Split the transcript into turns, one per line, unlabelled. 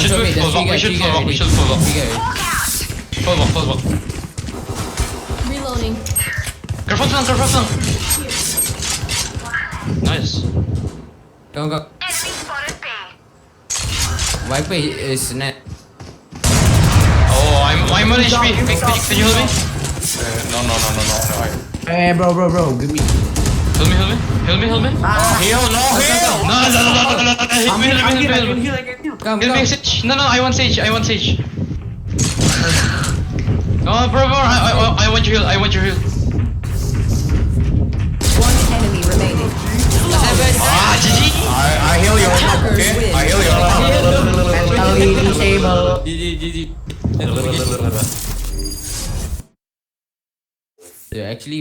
should
Also,
do
wait,
full
there's
walk. We should full walk. We should full walk. Full walk. Full walk.
Reloading.
Careful flank. Careful flank. Nice.
Go. Viper is net.
Oh, I'm on HP. Can you heal me? No.
Bro, give me.
Heal me.
Heal, no heal.
No. Hit me.
I can heal.
Come.
Heal me, Sage. No, I want Sage. No, bro, I want your heal.
One enemy remaining.
GG.
I heal you. Okay, I heal you. Mentally disabled.
GG. Yeah, actually.